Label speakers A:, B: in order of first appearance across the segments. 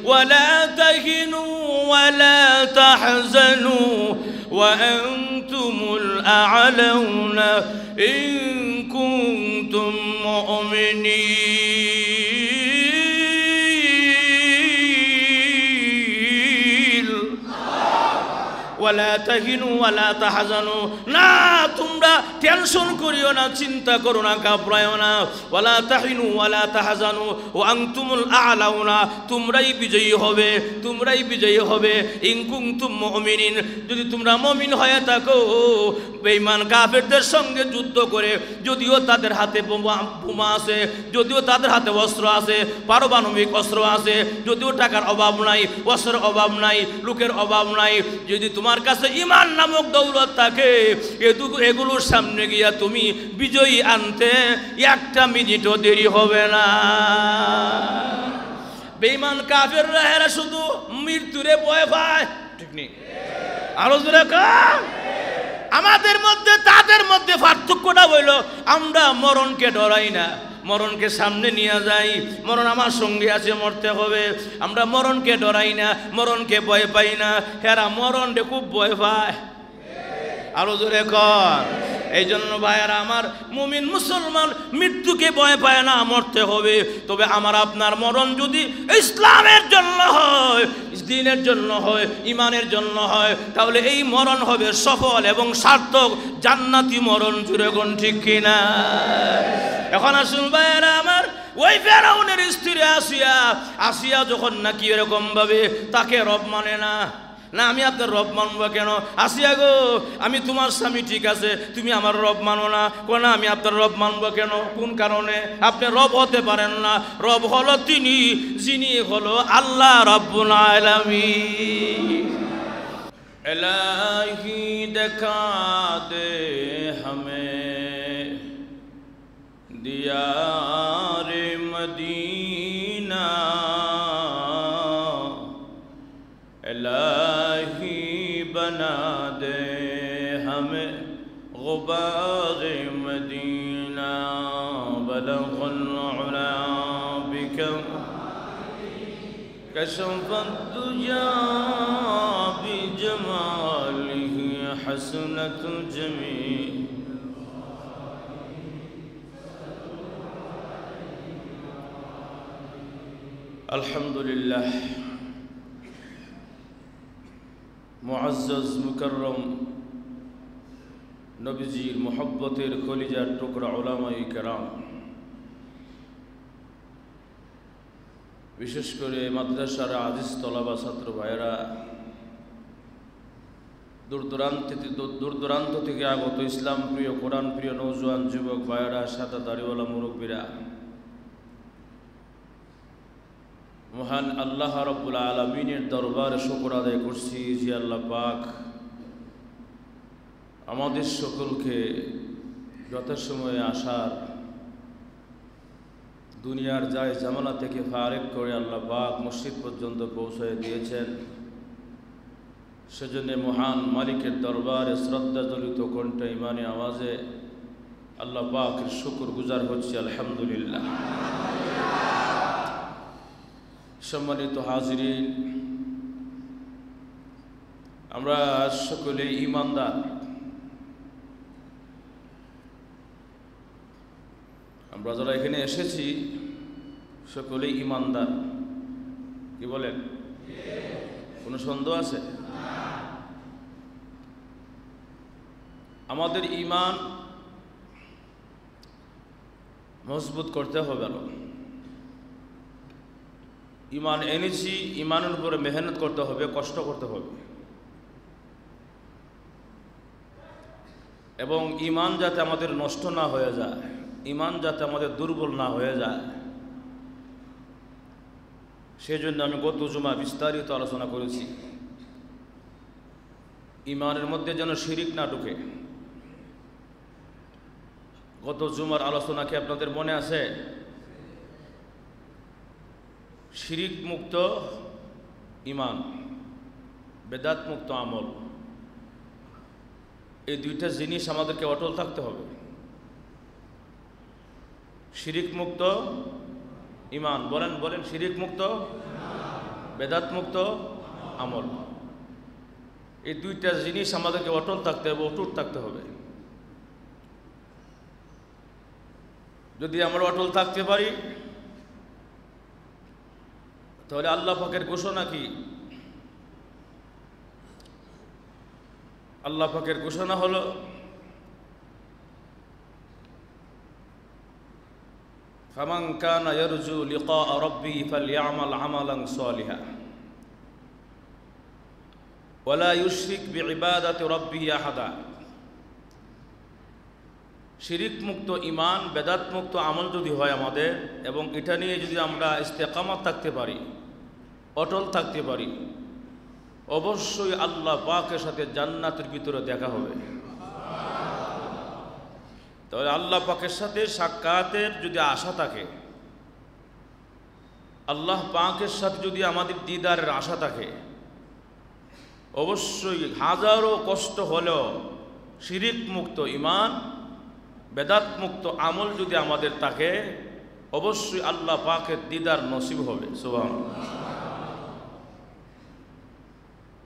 A: ولا تهنوا ولا تحزنوا وأنتم الأعلون إن كنتم مؤمنين ولا تهنوا ولا تحزنوا না তোমরা টেনশন করিও না চিন্তা করো না ঘাবড়ায়ো না ওয়ালা তাহিনু ওয়ালা তাহজানু ওয়া আনতুমুল আ'লাউনা তোমরাই বিজয়ী হবে ইন কুনতুম মুমিনিন যদি তোমরা মুমিন হয়ে থাকো বেঈমান কাফেরদের সঙ্গে যুদ্ধ করে যদিও তাদের হাতে বোমা আছে যদিও তাদের হাতে অস্ত্র আছে পারমাণবিক অস্ত্র আছে যদিও টাকার অভাব নাই অস্ত্রের অভাব নাই লোকের অভাব নাই যদি তোমার কাছে ঈমান নামক দৌলত থাকে এগুলোর সামনে গিয়া তুমি বিজয়ী আনতে একটা মিনিটও দেরি হবে না বেঈমান কাফেররা এরা শুধু মৃত্যুরে ভয় পায় ঠিক নেই আরো জোরে কর আমাদের মধ্যে তাদের মধ্যে পার্থক্যটা হইল আমরা মরণকে ডরাই না মরণকে সামনে নিয়ে যাই মরণ আমার সঙ্গে আছে মরতে হবে আমরা মরণকে ডরাই না মরণকে ভয় পাই না হেরা মরণকে খুব ভয় পায় আরো জোরে কর এই জন্য ভাইয়ারা আমার মুমিন মুসলমান মৃত্যুকে ভয় পায় না মরতে হবে তবে আমার আপনার মরণ যদি ইসলামের জন্য হয় দ্বীনের জন্য হয় ঈমানের জন্য হয় তাহলে এই মরণ হবে সফল এবং সার্থক জান্নাতি মরণ জুড়ে কোন ঠিক কিনা এখন আসুন ভাইয়ারা আমার ওই ফেরাউনের স্ত্রী আসিয়া যখন নাকি এরকম ভাবে তাকে রব মানে না আমি আপনার রব মানবো কেন আসিয়া গো আমি তোমার স্বামী ঠিক আছে তুমি আমার রব মানো না কোন আমি আপনার রব মানবো কেন কোন কারণে আপনি রব হতে পারেন না রব হলো তিনি যিনি হলো আল্লাহ রাব্বুল আলামিন ইলাহি দেখা দে হামেं দিয়ারে মদিনা इलाही बना दे हमें गुबार मदीना बलगुल उला बिकम कशफत दुजा बिजमालिही हसनत जमी अल्हम्दुलिल्लाह मुअज़्ज़ज़ मुकर्रम नबीजीर मोहब्बतेर कलिजार टुकड़ा उलामाए केराम विशेष करे माद्रासार आजिज तलबा छात्र भाइरा दूर दूरान्त थेके आगत इस्लाम प्रिय कुरान प्रिय नौजवान युवक भाइरा सादा दाढ़ीवाला मुरब्बीरा महान अल्लाह रब्बुल आलमीनेर दरबारे शुक्र आदाय करছি যে আল্লাহ পাক আমাদের সকলকে যথাসময়ে আসার দুনিয়ার যায় জামানা থেকে ফারেক করে আল্লাহ পাক মসজিদ পর্যন্ত পৌঁছায় দিয়েছেন সেজন্য মহান মালিকের দরবারে শ্রদ্ধাজলিত কণ্ঠে ইমানি আওয়াজে আল্লাহ পাকের শুকরগুজার হচ্ছি আলহামদুলিল্লাহ সম্মানিত হাজিরিন আমরা সকলে ঈমানদার আমরা যারা এখানে এসেছি সকলেই ঈমানদার কি বলেন কোনো সন্দেহ আছে আমাদের ঈমান মজবুত করতে হবে না ঈমান এনেছি ঈমানের উপরে মেহনত করতে হবে কষ্ট করতে হবে এবং ঈমান যাতে আমাদের নষ্ট না হয়ে যায় ঈমান যাতে আমাদের দুর্বল না হয়ে যায় সেজন্য আমি গত জুমা বিস্তারিত আলোচনা করেছি ঈমানের মধ্যে যেন শিরিক না ঢুকে গত জুমার আলোচনা কি আপনাদের মনে আছে শিরিক মুক্ত ঈমান বেদাত মুক্ত আমল এই দুইটা জিনিস আমাদেরকে অটল থাকতে হবে শিরিক মুক্ত ঈমান বলেন শিরিক মুক্ত বেদাত মুক্ত আমল। এই দুইটা জিনিস আমাদেরকে অটল থাকতে হবে, অটুট থাকতে হবে। যদি আমরা অটল থাকতে পারি তাহলে আল্লাহ পাকের ঘোষণা কি? আল্লাহ পাকের ঘোষণা হলো ফামান কানা ইয়ারজু লিকা রাব্বিহি ফালইআমাল আমালান সালিহা ওয়ালা ইউশরিক বিইবাদাতি রাব্বিহি আহাদা। শিরিক মুক্ত ঈমান, বেদাত মুক্ত আমল যদি হয় আমাদের, এবং এটা নিয়ে যদি আমরা ইস্তেকামত থাকতে পারি, অটল থাকতে পারি, অবশ্যই আল্লাহ পাকের সাথে জান্নাতের ভিতরে দেখা হবে। তাহলে আল্লাহ পাকের সাথে সাক্ষাতের যদি আশা থাকে, আল্লাহ পাকের সাথে যদি আমাদের দিদারের আশা থাকে, অবশ্যই হাজারো কষ্ট হলেও শিরিক মুক্ত ঈমান, বেদাত মুক্ত আমল যদি আমাদের থাকে, অবশ্যই আল্লাহ পাকের দিদার নসিব হবে। সুবহানাল্লাহ।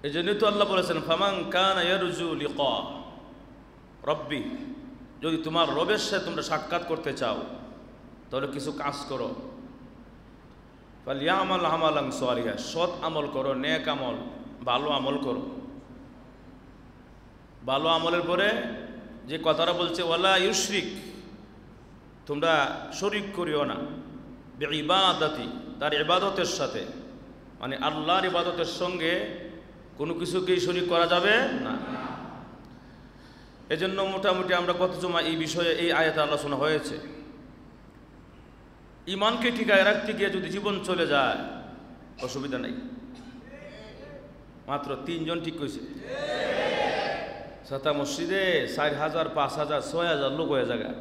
A: এই জন্যই তো আল্লাহ বলেছেন ফামান কানা ইয়ারজু লিকা রাব্বি, যদি তোমার রবের সাথে তোমরা সাক্ষাৎ করতে চাও তাহলে কিছু কাজ করো। ফালইআমাল আমালান সালিহা, সৎ আমল করো, নেক আমল, ভালো আমল করো। ভালো আমলের পরে যে কথাটা বলছে ওয়ালা ইউশরিক, তোমরা শরিক করিও না, বিইবাদাতি, তার ইবাদতের সাথে, মানে আল্লাহর ইবাদতের সঙ্গে কোনো কিছুকেই শরিক করা যাবে না। এজন্য মোটামুটি আমরা কত জমা এই বিষয়ে এই আয়াতে আলোচনা হয়েছে। ঈমানকে ঠিকায় রাখতে গিয়ে যদি জীবন চলে যায় অসুবিধা নেই। মাত্র 3 জন ঠিক কইছে। সাতা মসজিদে 4000, 5000, 6000 লোক হয়ে জায়গা।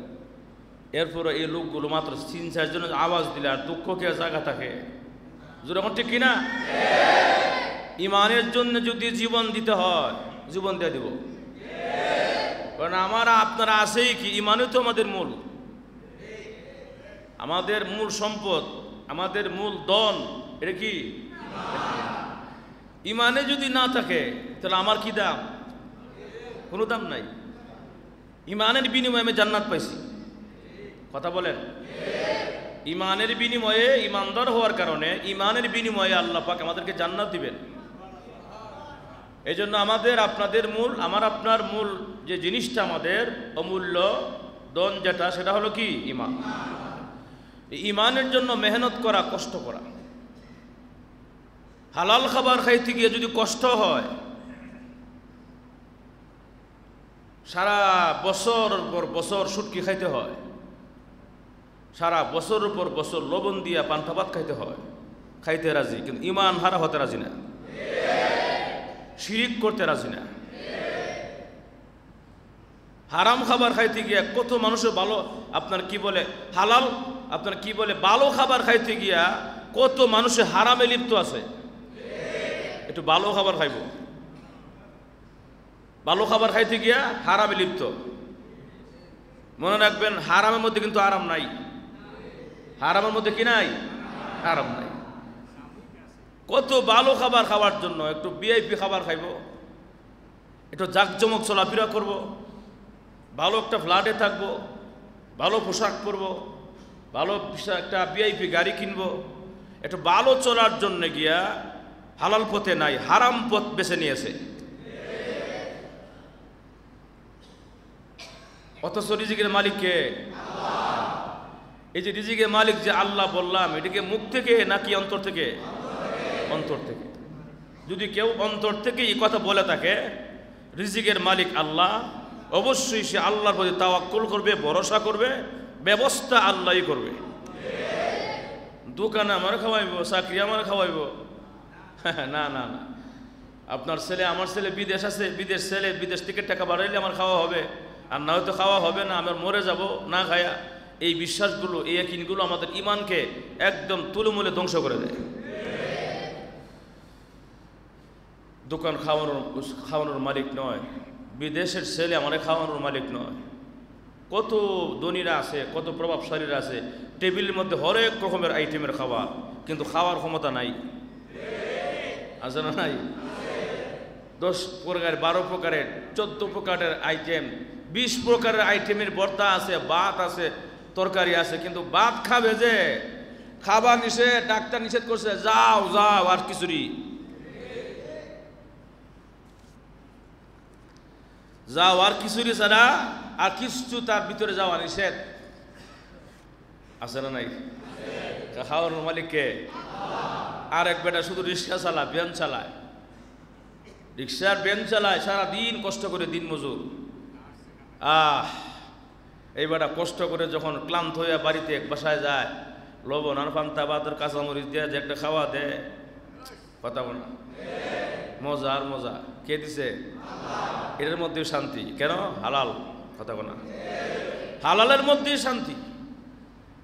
A: এরপরে এই লোকগুলো মাত্র 3-4 জন আওয়াজ দিলে আর দুঃখ কে জায়গা থাকে। যেরকম ঠিক কিনা? ঈমানের জন্য যদি জীবন দিতে হয়, জীবন দিয়ে দিব। কারণ আমরা আপনারা আছেই কি? ঈমানই তো আমাদের মূল, আমাদের মূল সম্পদ, আমাদের মূল ধন। এটা কি? ঈমানে যদি না থাকে তাহলে আমার কি দাম? কোনো দাম নাই। ঈমানের বিনিময়ে আমি জান্নাত পাইছি। কথা বলেন। ঈমানের বিনিময়ে, ঈমানদার হওয়ার কারণে ঈমানের বিনিময়ে আল্লাহ পাক আমাদেরকে জান্নাত দিবেন। এই জন্য আমাদের আপনাদের মূল, আমার আপনার মূল যে জিনিসটা আমাদের অমূল্য ধন যেটা, সেটা হলো কি? ঈমান। ঈমানের জন্য মেহনত করা, কষ্ট করা। হালাল খাবার খাইতে গিয়ে যদি কষ্ট হয়, সারা বছর পর বছর শুটকি খাইতে হয়, সারা বছরের পর বছর লবণ দিয়া পান্তা ভাত খাইতে হয়, খাইতে রাজি, কিন্তু ঈমান হারা হতে রাজি না, শিরিক করতে রাজি না। হারাম খাবার খাইতে গিয়া কত মানুষের ভালো, আপনার কি বলে হালাল, আপনার কি বলে ভালো খাবার খাইতে গিয়া কত মানুষের হারামে লিপ্ত আছে। একটু ভালো খাবার খাইব, ভালো খাবার খাইতে গিয়া হারামে লিপ্ত। মনে রাখবেন, হারামের মধ্যে কিন্তু আরাম নাই। হারামের মধ্যে কি নাই? আরাম নাই। কত ভালো খাবার খাওয়ার জন্য একটু ভিআইপি খাবার খাইব, একটু জাকজমক চলাফেরা করব, ভালো একটা ফ্ল্যাটে থাকবো, ভালো পোশাক পরব, ভালো একটা ভিআইপি গাড়ি কিনবো, একটু ভালো চলার জন্য গিয়া হালাল পথে নাই, হারাম পথ বেছে নিয়েছে। অথচ রিজিকের মালিক কে? এই যে রিজিকের মালিক যে আল্লাহ বললাম, এটাকে মুখ থেকে নাকি অন্তর থেকে? অন্তর থেকে। যদি কেউ অন্তর থেকে এই কথা বলে থাকে রিজিকের মালিক আল্লাহ, অবশ্যই সে আল্লাহর প্রতি তাওয়াক্কুল করবে, ভরসা করবে, ব্যবস্থা আল্লাহই করবে। দোকানে আমার খাওয়াইব, চাকরি আমার খাওয়াইব, না না না। আপনার ছেলে, আমার ছেলে বিদেশ আছে, বিদেশ ছেলে বিদেশ থেকে টাকা বাড়াইলে আমার খাওয়া হবে, আর না হয়তো খাওয়া হবে না, আমার মরে যাব না খায়া। এই বিশ্বাসগুলো, এই ইয়াকিনগুলো আমাদের ঈমানকে একদম তুলমূলে ধ্বংস করে দেয়। দোকান খাওয়ানোর মালিক নয়, বিদেশের ছেলে আমাদের খাওয়ানোর মালিক নয়। কত ধনীরা আছে, কত প্রভাবশালীরা আছে, টেবিলের মধ্যে হরেক রকমের আইটেমের খাবার, কিন্তু খাওয়ার ক্ষমতা নাই। আছে না নাই? 10 প্রকার, 12 প্রকারের, 14 প্রকারের আইটেম, 20 প্রকারের আইটেমের ভর্তা আছে, ভাত আছে, তরকারি আছে, কিন্তু ভাত খাবে যে, খাবার নিষেধ, ডাক্তার নিষেধ করছে, যাও যাও আর খিচুড়ি, যাও আর খিচুড়ি ছাড়া আর কিছু তার ভিতরে যাওয়া নিষেধ। আছে না নাই? খাওয়ার মালিককে আর এক বেটা শুধু রিক্সা চালায়, ভ্যান চালায়, রিক্সার ভ্যান চালায়, সারাদিন কষ্ট করে, দিন মজুর। এই বেটা কষ্ট করে যখন ক্লান্ত হয়ে বাড়িতে বাসায় যায়, লবণ আর পান্তা ভাতের কাঁচামরিচ দিয়ে যে একটা খাওয়া দেয়, কথা বল না, মজা আর মজা। কে দিছে? এর মধ্যে শান্তি। কেন? হালাল। কথা বল না, হালালের মধ্যেই শান্তি।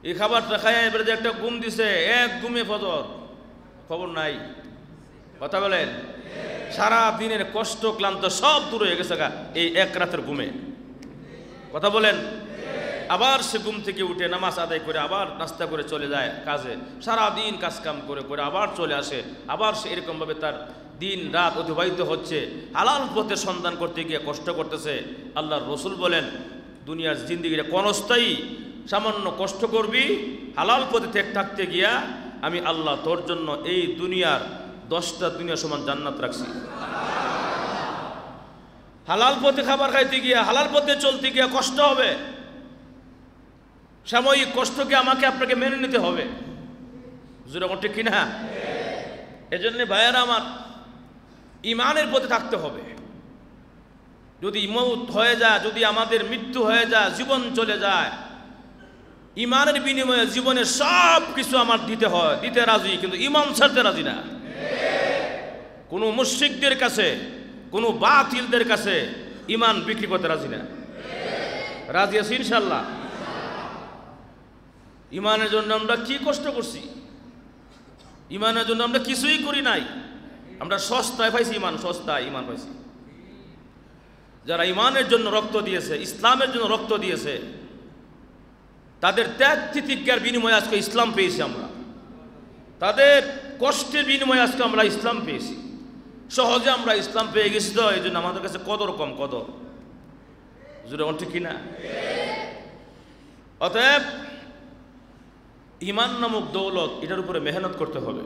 A: এই খাবারটা খায় এবারে যে একটা ঘুম দিছে, এক ঘুমে ফজর, খবর নাই। কথা বলেন, সারা দিনের কষ্ট ক্লান্ত সব দূর হয়ে গেছে এই এক রাতের ঘুমে। কথা বলেন, আবার সে ঘুম থেকে উঠে নামাজ আদায় করে আবার নাস্তা করে চলে যায় কাজে, সারা দিন কাজ কাম করে করে আবার চলে আসে, আবার সে এরকমভাবে তার দিন রাত অতিবাহিত হচ্ছে, হালাল পথে সন্ধান করতে গিয়ে কষ্ট করতেছে। আল্লাহর রসুল বলেন, দুনিয়ার জিন্দিগিটা ক্ষণস্থায়ী, সামান্য কষ্ট করবি, হালাল পথে থাকতে গিয়া আমি আল্লাহ তোর জন্য এই দুনিয়ার 10টা দুনিয়া সমান জান্নাত রাখছি। হালাল পথে খাবার খাইতে গিয়া, হালাল পথে চলতে গিয়া কষ্ট হবে, সাময়িক কষ্টকে আমাকে আপনাকে মেনে নিতে হবে। যেরকম ঠিক কিনা? এজন্য ভাইয়ারা আমার, ইমানের পথে থাকতে হবে। যদি মউত হয়ে যায়, যদি আমাদের মৃত্যু হয়ে যায়, জীবন চলে যায়, ইমানের বিনিময়ে জীবনের সব কিছু আমার দিতে হয়, দিতে রাজি, কিন্তু ইমান ছাড়তে রাজি না। কোনো মুশরিকদের কাছে, কোনো বাতিলদের কাছে ইমান বিক্রি করতে রাজি না। রাজি আছি ইনশাল্লাহ? ইমানের জন্য আমরা কি কষ্ট করছি, ইমানের জন্য আমরা কিছুই করি নাই, আমরা সস্তায় পাইছি ইমান, সস্তায় ইমান পাইছি। যারা ইমানের জন্য রক্ত দিয়েছে, ইসলামের জন্য রক্ত দিয়েছে, তাদের ত্যাগ তিতিজ্ঞার বিনিময়ে আজকে ইসলাম পেয়েছি আমরা, তাদের কষ্টের বিনিময়ে আজকে আমরা ইসলাম পেয়েছি। সহজে আমরা ইসলাম পেয়ে গেছি তো এই জন্য আমাদের কাছে কদর কম, কদর। যেরকম ঠিক কিনা? অতএব ইমান নামক দৌলত, এটার উপরে মেহনত করতে হবে।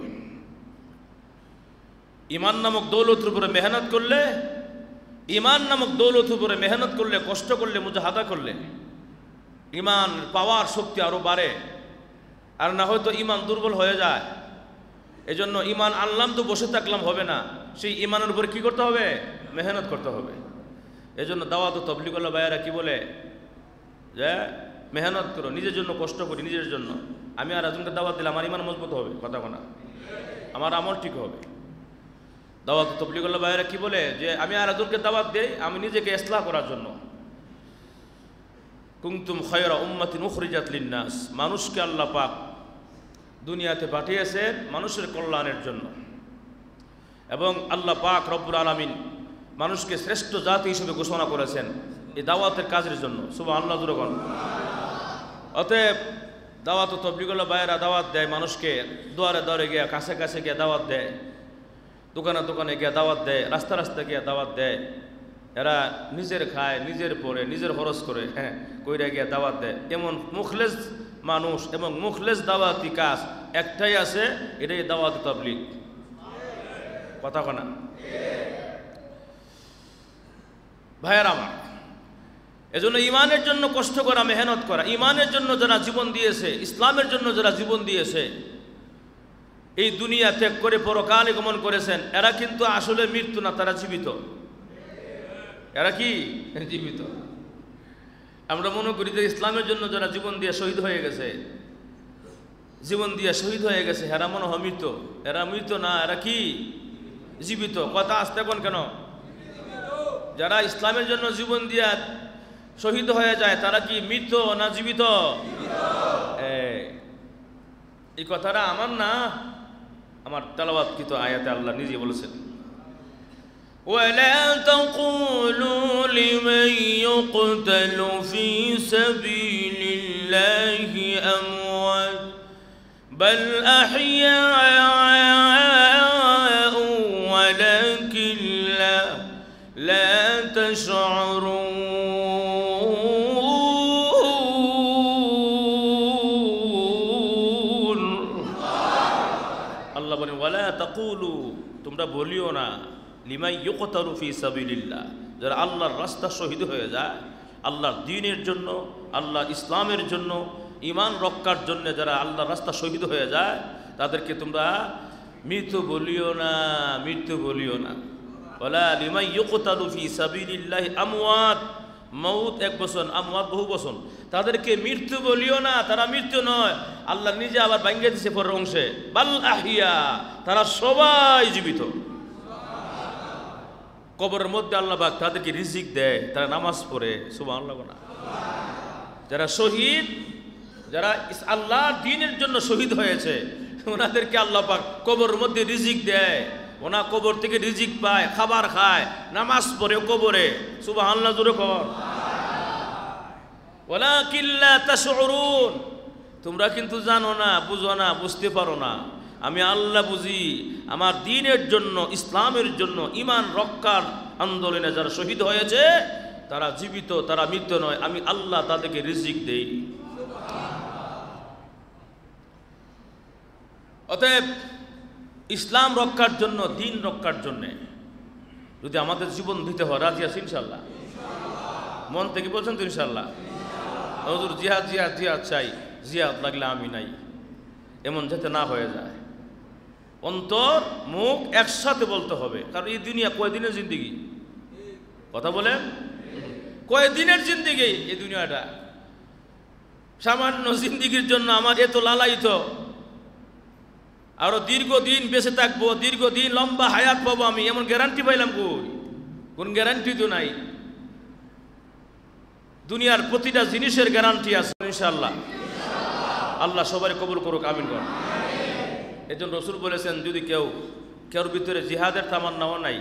A: ইমান নামক দৌলতের উপরে মেহনত করলে, ইমান নামক দৌলতের উপরে মেহনত করলে, কষ্ট করলে, মুজাহাদা করলে ইমান পাওয়ার শক্তি আরো বাড়ে। আর না হয়তো ইমান দুর্বল হয়ে যায়। এজন্য ইমান আনলাম তো বসে থাকলাম হবে না, সেই ইমানের উপরে কি করতে হবে? মেহনত করতে হবে। এজন্য দাওয়াত ও তাবলীগওয়ালা ভাইয়েরা কি বলে যে মেহনত করো, নিজের জন্য কষ্ট করি, নিজের জন্য। আমি আর একজনকে দাওয়াত দিলে আমার ইমান মজবুত হবে, কথা কোনা, আমার আমল ঠিক হবে। দাওয়াত ও তাবলীগওয়ালা ভাইয়েরা কি বলে যে আমি আর একজনকে দাওয়াত দেই আমি নিজেকে ইসলাহ করার জন্য। কুনতুম খায়রা উম্মাতিন উখরিজাত লিন-নাস, মানুষকে আল্লাহ পাক দুনিয়াতে পাঠিয়েছেন মানুষের কল্যাণের জন্য, এবং আল্লাহ পাক রব্বুল আলামিন মানুষকে শ্রেষ্ঠ জাতি হিসেবে ঘোষণা করেছেন এই দাওয়াতের কাজের জন্য। সুবহানাল্লাহ, জোরে বলুন। অতএব দাওয়াত ও তাবলীগওয়ালা ভাইয়েরা দাওয়াত দেয় মানুষকে, দুয়ারে দুয়ারে গিয়ে, কাছে কাছে গিয়ে দাওয়াত দেয়, দোকানে দোকানে গিয়ে দাওয়াত দেয়, রাস্তা রাস্তা গিয়ে দাওয়াত দেয়। এরা নিজের খায়, নিজের পরে, নিজের খরচ করে, হ্যাঁ, কইরা গিয়ে দাওয়াত দেয়। এমন মুখলেস মানুষ এবং মুখলেস দাওয়াতি কাজ একটাই আছে, এটাই দাওয়াত তাবলীগ। কথা কনা ভাইয়েরা আমার, এজন্য ইমানের জন্য কষ্ট করা, মেহনত করা, ইমানের জন্য যারা জীবন দিয়েছে, ইসলামের জন্য যারা জীবন দিয়েছে, এই দুনিয়া ত্যাগ করে পরকালে গমন করেছেন, এরা কিন্তু আসলে মৃত্যু না, তারা জীবিত। এরা কি জীবিত? আমরা মনে করি যে ইসলামের জন্য যারা জীবন দিয়ে শহীদ হয়ে গেছে, জীবন দিয়ে শহীদ হয়ে গেছে, এরা মনে হয় মৃত। এরা মৃত না, এরা কি জীবিত। কথা আসতে কোন কেন? যারা ইসলামের জন্য জীবন দিয়ে শহীদ হয়ে যায় তারা কি মৃত না জীবিত? এই কথাটা আমার না, আমার তেলাওয়াতকৃত আয়াতে আল্লাহ নিজে বলেছেন, ولا تقولوا لمن يقتل في سبيل الله أموات بل أحياء يشعرون আল্লাহ বলেন ওয়ালা তাকুলু, তোমরা বলিও না লিমান ইউকতালু ফি সাবিলিল্লাহ, যারা আল্লাহর রাস্তা শহীদ হয়ে যায়, আল্লাহর দ্বীনের জন্য, আল্লাহ ইসলামের জন্য, ঈমান রক্ষার জন্য যারা আল্লাহর রাস্তা শহীদ হয়ে যায়, তাদেরকে তোমরা মৃত্যু বলিও না, মৃত্যু বলিও না। ওয়ালা লিমান ইউকতালু ফি সাবিলিল্লাহ আমওয়াত, মউত এক বচন, আমওয়াত বহু বচন, তাদেরকে মৃত্যু বলিও না, তারা মৃত্যু নয়। আল্লাহ নিজে আবার ভাঙ্গে দিছে পরের অংশে, বাল আহিয়া, তারা সবাই জীবিত। কবরের মধ্যে আল্লাহ পাক তাদেরকে রিজিক দেয়, তারা নামাজ পড়ে, সুবহানাল্লাহ। না যারা শহীদ, যারা আল্লাহর দ্বীনের জন্য শহীদ হয়েছে, ওনাদেরকে আল্লাহ পাক কবরের মধ্যে রিজিক দেয়, ওনা কবর থেকে রিজিক পায়, খাবার খায়, নামাজ পড়ে কবরে, সুবহানাল্লাহ জোরে কর। ওয়ালাকিন লা তাশউরুন, তোমরা কিন্তু জানো না, বুঝো না, বুঝতে পারো না। আমি আল্লাহ বুঝি, আমার দ্বীনের জন্য, ইসলামের জন্য, ঈমান রক্ষার আন্দোলনে যারা শহীদ হয়েছে তারা জীবিত, তারা মৃত্যু নয়। আমি আল্লাহ তাদেরকে রিজিক দেই। অতএব ইসলাম রক্ষার জন্য, দ্বীন রক্ষার জন্য যদি আমাদের জীবন দিতে হয়, রাজি আছি ইনশাল্লাহ? মন থেকে বলছেন তো ইনশাল্লাহ? হুজুর জিহাদ জিহাদ জিহাদ চাই, জিহাদ লাগলে আমি নাই, এমন যাতে না হয়ে যায়। অন্তর মুখ একসাথে বলতে হবে, কারণ এই দুনিয়া কয়দিনের জিন্দিগি, কথা বলেন, কয়দিনের জিন্দিগি এই দুনিয়াটা। সামান্য জিন্দিগির জন্য আমার এত লালায়িত, আরো দীর্ঘদিন বেঁচে থাকবো, দীর্ঘদিন লম্বা হায়াত পাবো আমি, এমন গ্যারান্টি পাইলাম কই? কোন গ্যারান্টি তো নাই। দুনিয়ার প্রতিটা জিনিসের গ্যারান্টি আছে ইনশাআল্লাহ। আল্লাহ সবাই কবুল করুক, আমিন কর। এই জন্য রসুল বলেছেন, যদি কেউর ভিতরে জিহাদের তামান্নাও নাই,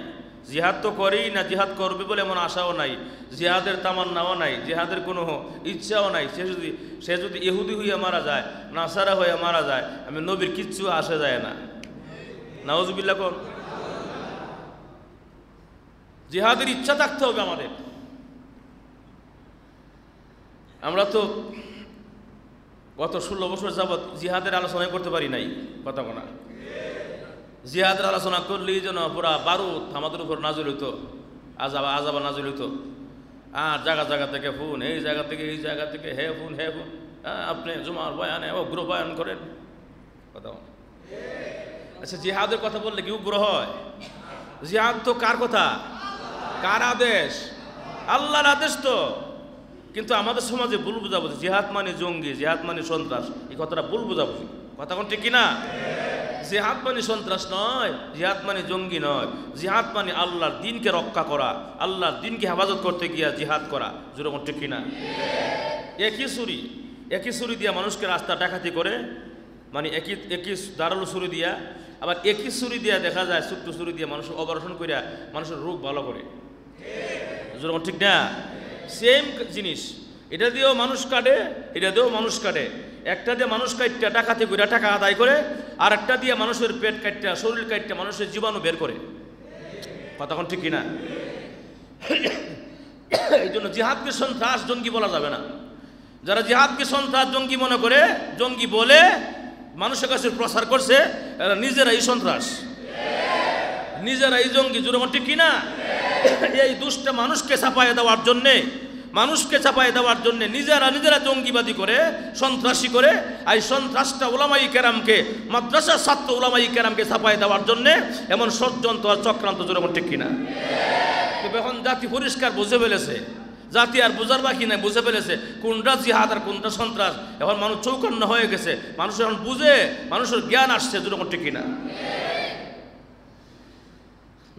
A: জিহাদ তো করেই না, জিহাদ করবে বলে এমন আশাও নাই, জিহাদের তামান্নাও নাই, জিহাদের কোনো ইচ্ছাও নাই, সে যদি ইহুদি হয়ে মারা যায়, নাসারা হয়ে মারা যায়, আমি নবীর কিচ্ছু আসে যায় না। নাউজুবিল্লাহ কোন? জিহাদের ইচ্ছা থাকতে হবে আমাদের। আমরা তো গত 16 বছর যাবৎ জিহাদের আলোচনা করতে পারি নাই, কথা বলা। জিহাদের আলোচনা করলেই যেন পুরা বারুদ আমাদের উপর নাজিল হইতো, আজাবা নাজিল হইতো। আর জায়গা জায়গা থেকে ফোন, এই জায়গা থেকে এই জায়গা থেকে, হে ফোন হে ফোন, আপনি জুমার বয়ানে উগ্র বয়ান করেন, কথা বলা। আচ্ছা, জিহাদের কথা বললে কি উগ্র হয়? জিহাদ তো কার কথা? কার আদেশ? আল্লাহর আদেশ তো। কিন্তু আমাদের সমাজে ভুল বুঝাবুঝি, জিহাদ মানে জঙ্গি, জিহাদ মানে সন্ত্রাস, এই কথাটা ভুল বুঝাবুঝি, কথা কোন ঠিক কিনা? জিহাদ মানে সন্ত্রাস নয়, জিহাদ মানে জঙ্গি নয়, জিহাদ মানে আল্লাহর দ্বীনকে রক্ষা করা, আল্লাহর দ্বীনকে হেফাজত করতে গিয়া জিহাদ করা, যেরকম ঠিক কিনা? একই ছুরি দিয়া মানুষকে রাস্তা ডাকাতি করে, মানে একই ধারালো ছুরি দিয়া, আবার একই ছুরি দিয়া দেখা যায় ছোট্ট ছুরি দিয়া মানুষের অপারেশন করিয়া মানুষের রোগ ভালো করে, যেরকম ঠিক না? সেম জিনিস, এটা দিয়েও মানুষ কাটে, এটা দিয়েও মানুষ কাটে। একটা দিয়ে মানুষ কাটটা টাকাতে করে টাকা আদায় করে, আর একটা দিয়ে মানুষের পেট কাটটা, শরীর কাটটা মানুষের জীবাণু বের করে, কথা কোন ঠিক কিনা? এই জন্য জিহাদকে সন্ত্রাস জঙ্গি বলা যাবে না। যারা জিহাদকে সন্ত্রাস জঙ্গি মনে করে, জঙ্গি বলে মানুষের কাছে প্রচার করছে, এরা নিজেরাই সন্ত্রাস, নিজেরাই জঙ্গি, যেরকম ঠিক কিনা? এই দুষ্ট মানুষকে ছাপাইয়ে দেওয়ার জন্যে, নিজেরা জঙ্গিবাদী করে, সন্ত্রাসী করে, এই সন্ত্রাসটা ওলামাই কেরামকে, মাদ্রাসার ছাত্র ওলামাই কেরামকে ছাপাইয়ে দেওয়ার জন্যে এমন ষড়যন্ত্র আর চক্রান্ত, যেরকম ঠিক কিনা? এখন জাতি পরিষ্কার বুঝে ফেলেছে, জাতি আর বোঝার বাকি নাই, বুঝে ফেলেছে কোনটা জিহাদ আর কোনটা সন্ত্রাস। এখন মানুষ চৌকান্ন হয়ে গেছে, মানুষ এখন বুঝে, মানুষের জ্ঞান আসছে, যেরকম ঠিক কিনা?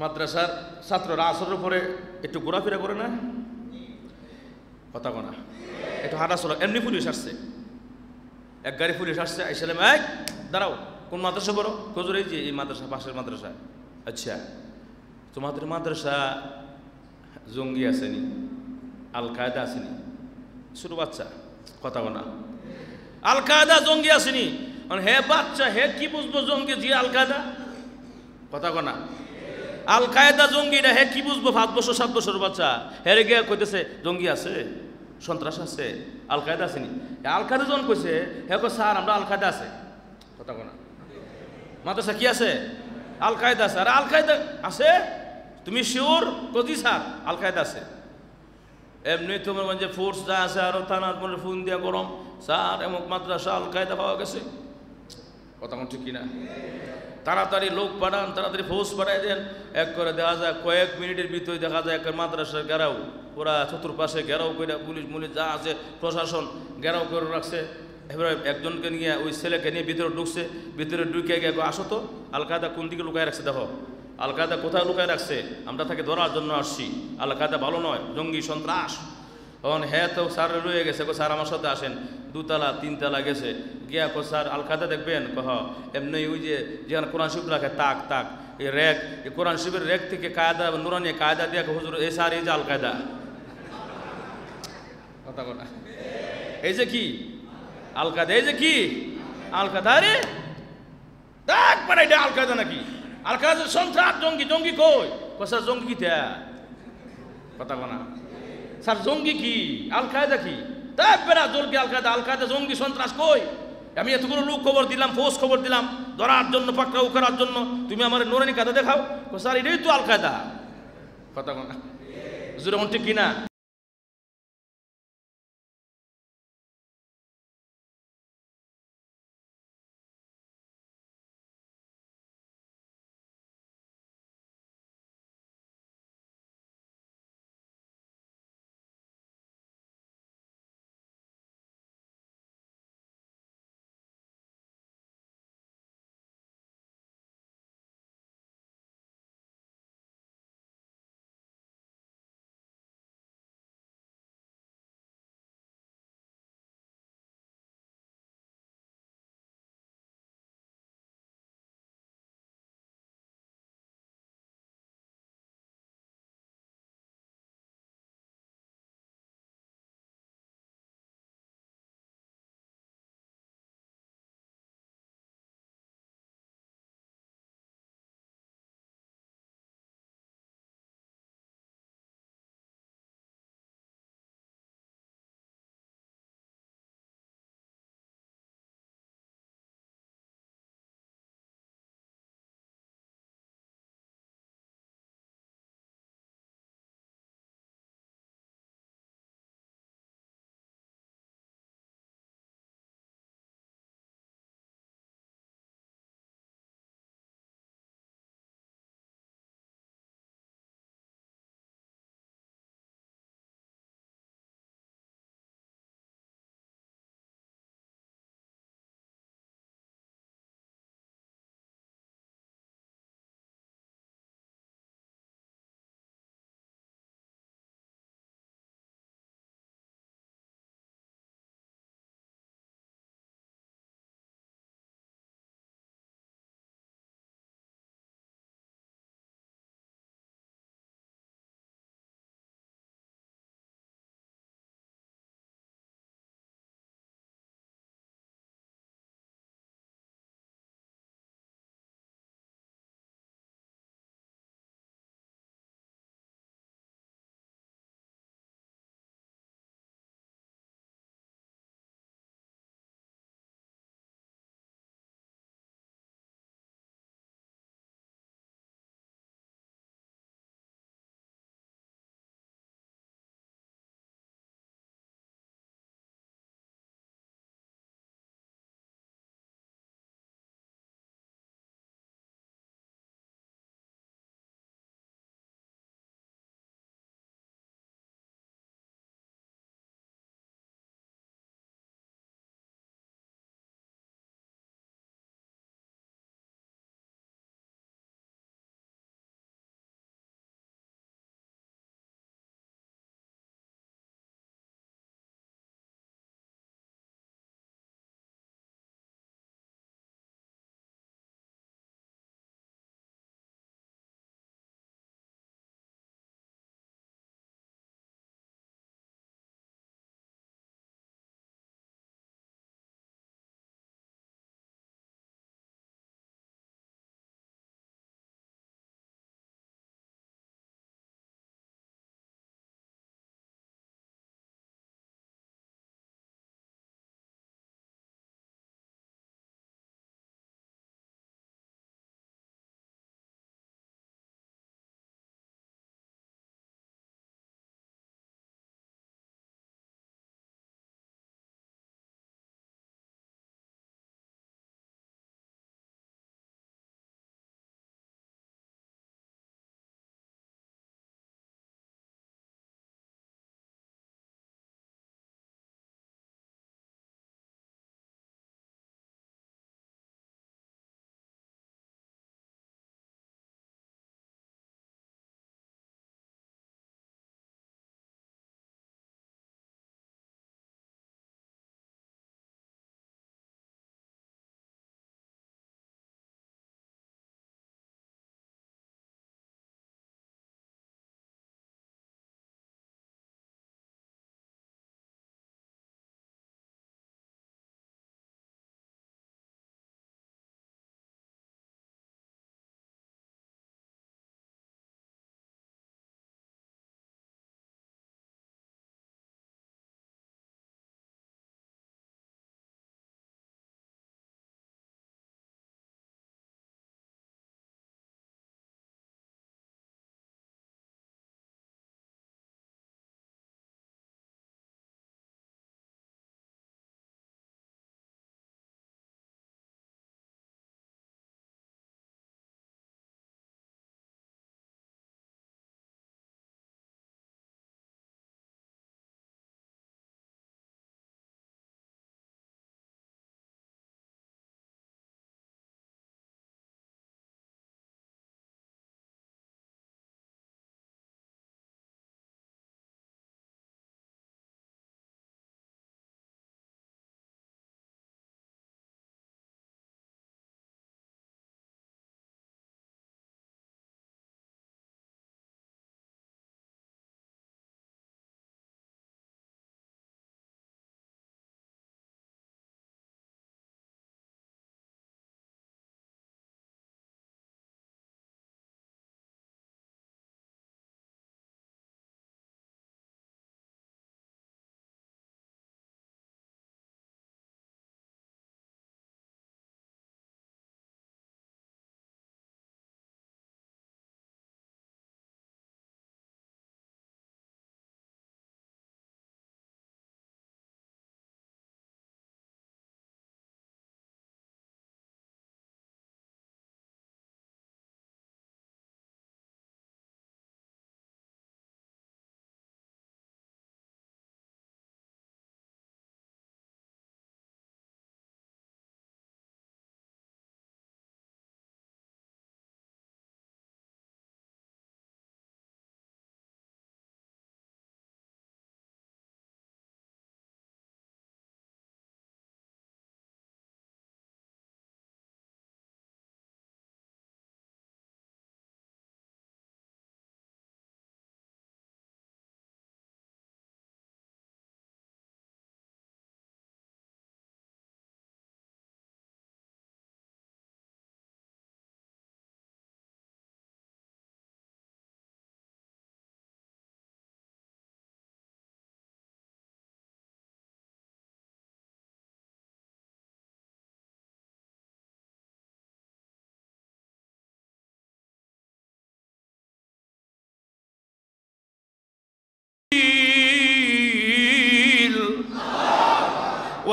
A: মাদ্রাসার ছাত্ররা আসরের পরে একটু ঘোরাফেরা করে না, কথা কোনা, একটু হাঁটাচলা, এমনি পুলিশ আসছে, এক গাড়ি পুলিশ আসছে, আইসালাম, এক দাঁড়াও, কোন মাদ্রাসা বড়? হুজুর এই যে এই মাদ্রাসা, পাশের মাদ্রাসা। আচ্ছা, তোমাদের মাদ্রাসা জঙ্গি আসেনি, আল কায়দা আসেনি? ছোট বাচ্চা, কথা কোনা, আল কায়দা জঙ্গি আসেনি? হে বাচ্চা, হে কি বুঝবো জঙ্গি জি আল কায়দা, কথা কোনা? আল কায়দা জঙ্গিটা হে কি বুঝবো 5 বছর 7 বছর বাচ্চা হেরে গিয়ে কইতেছে জঙ্গি আছে সন্ত্রাস আছে আল কায়দা আসেনি আল কায়দা যখন কইছে হে কো স্যার আমরা আল কায়দা আছে কথা কোনা মাদ্রাসা কি আছে আল কায়দা আছে আর আল কায়দা আছে তুমি শিওর কদি স্যার আল কায়দা আছে এমনি তোমার যে ফোর্স যা আছে আরো থানার মনে ফোন দিয়া গরম স্যার এমক মাদ্রাসা আল কায়দা পাওয়া গেছে কথা কোন ঠিক কিনা তাড়াতাড়ি লোক পাঠান তাড়াতাড়ি ফোর্স পাঠাই দেন এক করে দেখা যায় কয়েক মিনিটের ভিতরে দেখা যায় এক মাদ্রাসার ঘেরাও পুরা চতুর্পাশে ঘেরাও করে পুলিশ মুলিশ যা আছে প্রশাসন ঘেরাও করে রাখছে এবারে একজনকে নিয়ে ওই ছেলেকে নিয়ে ভিতরে ঢুকছে ভিতরে ঢুকে গিয়ে আসো তো আল কায়দা কোন দিকে লুকায় রাখছে দেখো আল কায়দা কোথায় লুকায় রাখছে আমরা তাকে ধরার জন্য আসছি আল কায়দা ভালো নয় জঙ্গি সন্ত্রাস তখন হ্যাঁ তো স্যার রয়ে গেছে কো স্যার আমার সাথে আসেন 2 তলা 3 তলা গেছে গিয়া কো স্যার আল কায়দা দেখবেন কহ এমনি ওই যে যেখানে কোরআন শরীফ রাখে তাক তাক এই র্যাক এই কোরআন শরীফের র্যাক থেকে কায়দা নুরানি কায়দা দিয়ে হুজুর এই স্যার এই যে আল কায়দা কথা কথা এই যে কি আল কায়দা এই যে কি আল কায়দা রে তাক পারে এটা আল কায়দা নাকি আল কায়দা সন্ত্রাস জঙ্গি জঙ্গি কই কো স্যার জঙ্গি কি তা কথা বলা স্যার জঙ্গি কি আল কায়দা কি তারপরে জঙ্গি আল কায়দা জঙ্গি সন্ত্রাস কই আমি এতগুলো লোক খবর দিলাম ফোর্স খবর দিলাম ধরার জন্য পাকড়াও করার জন্য তুমি আমার নুরানি কায়দা দেখাও স্যার এটাই তো আল কায়দা কথা বলা হুজুর ঠিক কিনা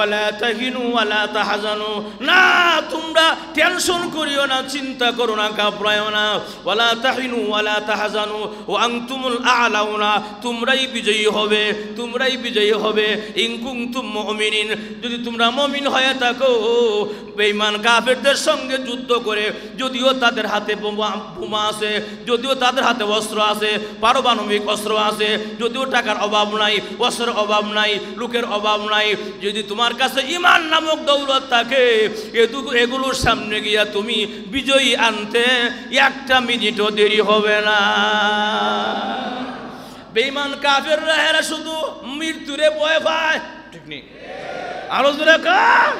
A: ওয়ালা তাহিনু ওয়ালা তাহজানু, না তোমরা টেনশন করিও না, চিন্তা করো না, ঘাবড়ায়ও না। ওয়ালা তাহিনু ওয়ালা তাহজানু ওয়া আনতুমুল আ'লাউনা, তোমরাই বিজয়ী হবে, তোমরাই বিজয়ী হবে। ইন কুনতুম মুমিনিন, যদি তোমরা মুমিন হয়ে থাকো। বেঈমান কাফেরদের সঙ্গে যুদ্ধ করে, যদিও তাদের হাতে বোমা আছে, যদিও তাদের হাতে অস্ত্র আছে, পারমাণবিক অস্ত্র আছে, যদিও টাকার অভাব নাই, অস্ত্রের অভাব নাই, লোকের অভাব নাই, যদি তোমার কাছে ঈমান নামক দৌলত থাকে, এগুলোর সামনে গিয়া তুমি বিজয়ী আনতে একটা মিনিটও দেরি হবে না। বেঈমান কাফেররা এরা শুধু মৃত্যুরে ভয় পায়, ঠিক নেই? আরো জোরে কার?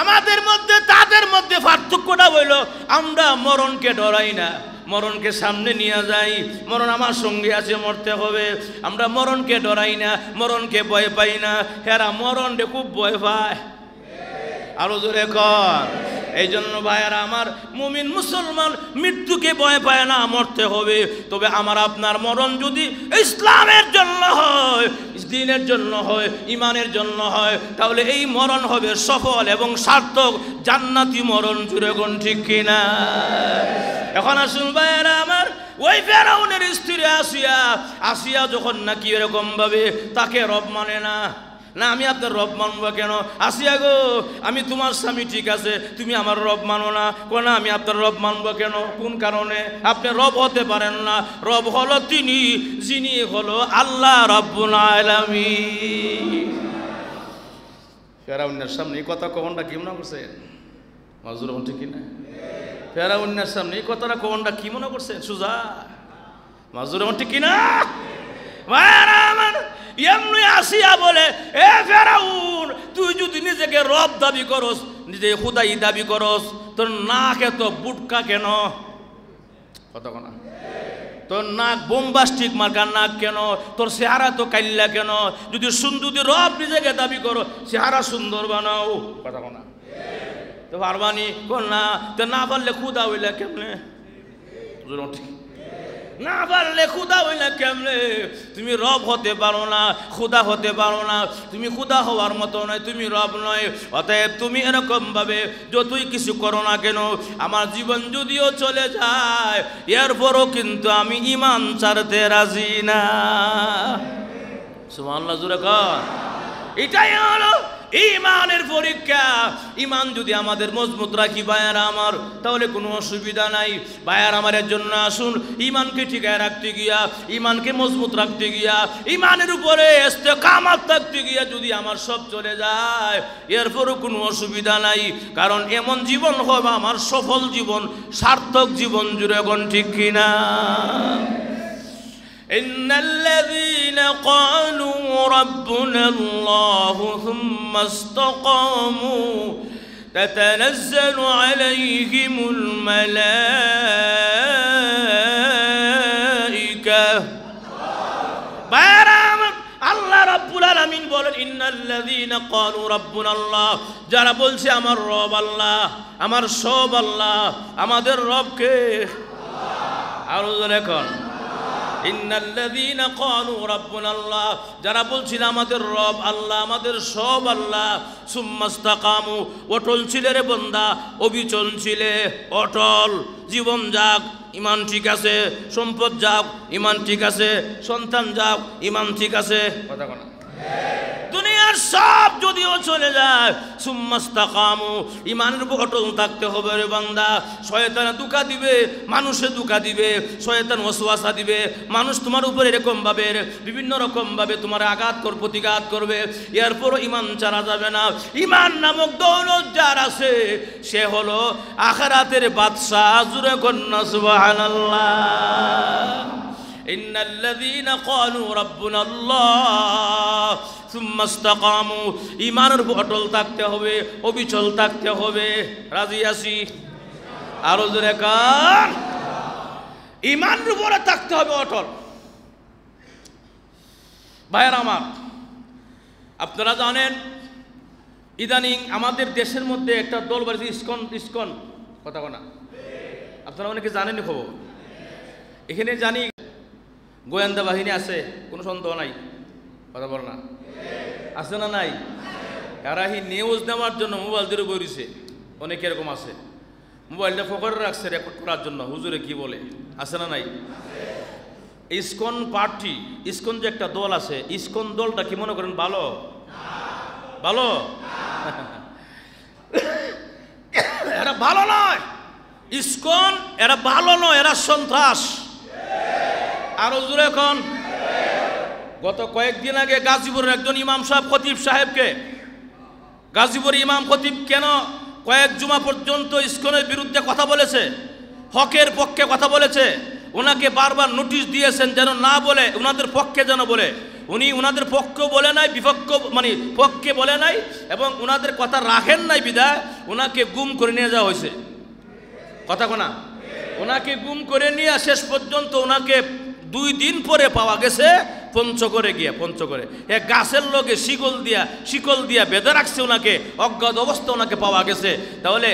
A: আমাদের মধ্যে তাদের মধ্যে পার্থক্যটা হইল, আমরা মরণকে ডরাই না, মরণকে সামনে নিয়ে যাই। মরণ আমার সঙ্গে আছে, মরতে হবে। আমরা মরণকে ডরাই না, মরণকে ভয় পাই না। হেরা মরণকে খুব ভয় পায়। আরো জোরে কর। এই জন্য ভাইয়ারা আমার, মুমিন মুসলমান মৃত্যুকে ভয় পায় না, মরতে হবে। তবে আমার আপনার মরণ যদি ইসলামের জন্য হয়, দ্বীনের জন্য হয়, ইমানের জন্য হয়, তাহলে এই মরণ হবে সফল এবং সার্থক, জান্নাতি মরণ। জুড়ে কোন ঠিক কিনা? এখন আসুন ভাইয়ারা আমার, ওই ফেরাউনের স্ত্রী আসিয়া যখন নাকি এরকম ভাবে তাকে রব মানে না, না আমি আপনার রব মানবো কেন? আসিয়া গো, আমি তোমার স্বামী, ঠিক আছে, তুমি আমার রব মানো না। না আমি আপনার রব মানবো কেন? কোন কারণে? আপনি রব হতে পারেন না। রব হলো তিনি, যিনি হলো আল্লাহ রাব্বুল আলামিন। ফেরাউনের সামনে এই কথা কখনটা কি মনে করছেন? মাজুর ঠিক কিনা? ফেরাউনের সামনে এই কথাটা কখনটা কি মনে করছেন? সুজা মাজুর ঠিক কিনা? ভাইরা আমার, এমনি আসিয়া বলে, এ ফেরাউন, তুই যদি নিজেকে রব দাবি করস, নিজে খুদাই দাবি করস, তোর নাক এত বুটকা কেন? কথা না, তোর নাক বোম্বাস্টিক মার্কার নাক কেন? তোর চেহারা তো কাইল্লা কেন? যদি সুন্দর রব নিজেকে দাবি করো, চেহারা সুন্দর বানাও। কথা না, তো পারবানি? না, তো না পারলে খুদা হইলে কেমনে? না পারলে খুদা হইলে কেমনে? তুমি রব হতে পারো না, খুদা হতে পারো না। তুমি খুদা হওয়ার মতো নয়, তুমি রব নয়। অতএব তুমি এরকম ভাবে যতই কিছু করো না কেন, আমার জীবন যদিও চলে যায়, এরপরও কিন্তু আমি ঈমান ছাড়তে রাজি না। সুবহানাল্লাহ, জোরে কর। এটাই হলো ঈমানের পরীক্ষা। ঈমান যদি আমাদের মজবুত রাখি ভাইয়ারা আমার, তাহলে কোনো অসুবিধা নাই। ভাইয়ারা আমার, এর জন্য আসুন ঈমানকে ঠিকায় রাখতে গিয়া, ঈমানকে মজবুত রাখতে গিয়া, ঈমানের উপরে ইস্তেকামত থাকতে গিয়া যদি আমার সব চলে যায়, এরপরও কোনো অসুবিধা নাই। কারণ এমন জীবন হবে আমার সফল জীবন, সার্থক জীবন। জুড়ে কোন ঠিক কিনা? إن الذين قالوا ربنا الله ثم استقاموا تتنزل عليهم الملائكة আল্লাহ রাব্বুল আলামিন বলেন, ইন্নাল্লাযীনা ক্বালু রাব্বুনাল্লাহ, যারা বলছে আমার রব আল্লাহ, আমার সব আল্লাহ, আমাদের রব কে? আল্লাহ। আর দেখুন, ইন্নাল্লাযীনা ক্বালু রাব্বুনাল্লাহ, যারা বলছিল আমাদের রব আল্লাহ, আমাদের সব আল্লাহ, সুম্মাস্তাকামু, অটল ছিলে রে বান্দা, অবিচল ছিলে, অটল। জীবন যাক, ঈমান ঠিক আছে, সম্পদ যাক, ঈমান ঠিক আছে, সন্তান যাক, ঈমান ঠিক আছে। কথা বলা, দুনিয়ার সব যদিও চলে যায়, সুম্মাস্তাকামু, ঈমানের উপর অটল থাকতে হবে রে বান্দা। শয়তান ধোঁকা দিবে, মানুষে ধোঁকা দিবে, শয়তান ওয়াসওয়াসা দিবে, মানুষ তোমার উপরে এরকম ভাবে বিভিন্ন রকম ভাবে তোমার আঘাত কর, প্রতিঘাত করবে। এরপরও ঈমান ছাড়া যাবে না। ঈমান নামক দৌলত যার আছে, সে হলো আখিরাতের বাদশা। জুরে কন্না সুবহানাল্লাহ। ইন্নাল্লাযীনা ক্বালু রাব্বুনাল্লাহ সুম্মা ইসতাকামু, ঈমানের উপর অটল থাকতে হবে, অবিচল থাকতে হবে। রাজি আছি? আরো জোরে কার। ঈমানের উপরে থাকতে হবে অটল। ভাইয়েরা আমার, আপনারা জানেন ইদানিং আমাদের দেশের মধ্যে একটা দল বাড়িছে ইসকন। কথা না, আপনারা অনেকে জানেন খবর। এখানে জানি গোয়েন্দা বাহিনী আছে, কোনো সন্দেহ নাই। কথা বল না, আছে না নাই? এরা হি নিউজ নেওয়ার জন্য মোবাইল ধরে বইছে, অনেক এরকম আছে, মোবাইলটা ফোকারে রাখছে রেকর্ড করার জন্য। হুজুরে কি বলে, আছে না নাই? ইসকন পার্টি, ইসকন যে একটা দল আছে, ইসকন দলটা কি মনে করেন ভালো? ভালো? এরা ভালো নয়, ইসকন এরা ভালো নয়, এরা সন্ত্রাস। আরো জোরে এখন, গত কয়েকদিন আগে গাজীপুরের একজন ইমাম সাহেব খতিব সাহেবকে, গাজীপুর ইমাম খতিব কেন কয়েক জুমা পর্যন্ত ইসকনের বিরুদ্ধে কথা বলেছে, হকের পক্ষে কথা বলেছে, ওনাকে বারবার নোটিশ দিয়েছেন যেন না বলে, ওনাদের পক্ষে যেন বলে। উনি ওনাদের পক্ষে বলে নাই, বিপক্ষ মানে পক্ষে বলে নাই, এবং ওনাদের কথা রাখেন নাই বিদায় ওনাকে গুম করে নিয়ে যাওয়া হয়েছে। কথা কোনা, ওনাকে গুম করে নিয়ে শেষ পর্যন্ত ওনাকে 2 দিন পরে পাওয়া গেছে পঞ্চগড়ে গিয়ে, পঞ্চগড়ে এক গাছের লোকে শিকল দিয়া বেঁধে রাখছে ওনাকে, অজ্ঞাত অবস্থা ওনাকে পাওয়া গেছে। তাহলে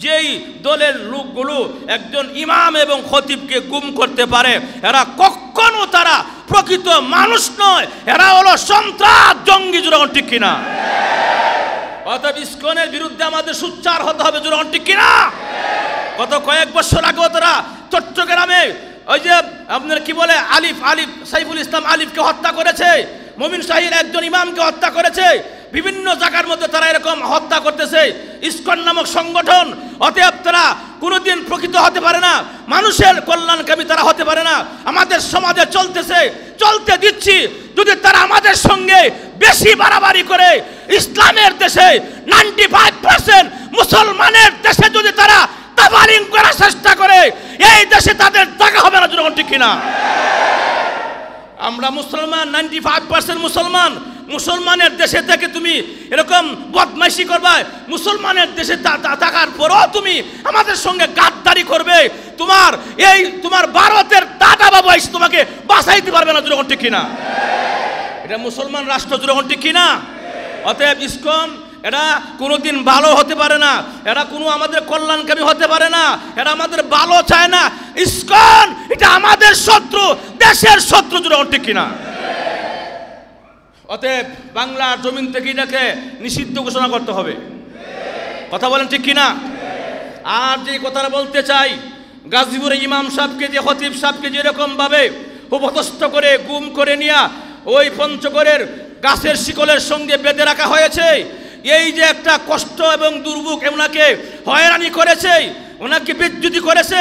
A: যেই দলের লোকগুলো একজন ইমাম এবং খতিবকে গুম করতে পারে, এরা কখনো তারা প্রকৃত মানুষ নয়, এরা হলো সন্ত্রাস, জঙ্গি। জোরান ঠিক কিনা? অতএব ইসকনের বিরুদ্ধে আমাদের সোচ্চার হতে হবে। জোরান ঠিক কিনা? গত কয়েক বছর আগেও তারা চট্টগ্রামে ওই যে আপনার কি বলে আলিফ সাইফুল ইসলাম আলিফকে হত্যা করেছে, মমিন শাহীর একজন ইমামকে হত্যা করেছে, বিভিন্ন জায়গার মধ্যে তারা এরকম হত্যা করতেছে। ইসকন নামক সংগঠন, অতএব তারা কোনোদিন প্রকৃত হতে পারে না, মানুষের কল্যাণকামী তারা হতে পারে না। আমাদের সমাজে চলতে দিচ্ছি, যদি তারা আমাদের সঙ্গে বেশি বাড়াবাড়ি করে, ইসলামের দেশে 95% মুসলমানের দেশে যদি তারা তাবালিং করার চেষ্টা করে, এই দেশে তাদের টাকা হবে না। জনগণ ঠিক কিনা? আমরা মুসলমান, 95% মুসলমানের দেশে থেকে তুমি এরকম বদমাইশি করবে, মুসলমানের দেশে থাকার পরও তুমি আমাদের সঙ্গে গাদ্দারি করবে, তোমার ভারতের দাদা বাবা এসে তোমাকে বাঁচাইতে পারবে না। জনগণ ঠিক কিনা? এটা মুসলমান রাষ্ট্র। জনগণ ঠিক কিনা? অতএব ইসকন এরা কোনোদিন ভালো হতে পারে না, এরা কোনো আমাদের কল্যাণকামী হতে পারে না, এরা আমাদের ভালো চায় না। ইসকন এটা আমাদের শত্রু, দেশের শত্রু। জোরান ঠিক কিনা? অতএব বাংলার জমিন থেকে এটাকে নিষিদ্ধ ঘোষণা করতে হবে। কথা বলেন ঠিক কিনা? আর যে কথাটা বলতে চাই, গাজীপুরে ইমাম সাহেবকে যে খতিব সাহেবকে যেরকম ভাবে উপতস্থ করে গুম করে নিয়ে ওই পঞ্চগড়ের গাছের শিকলের সঙ্গে বেঁধে রাখা হয়েছে, এই যে একটা কষ্ট এবং দুর্ভোগ, ওনাকে হয়রানি করেছে, ওনাকে বিচ্যুতি করেছে,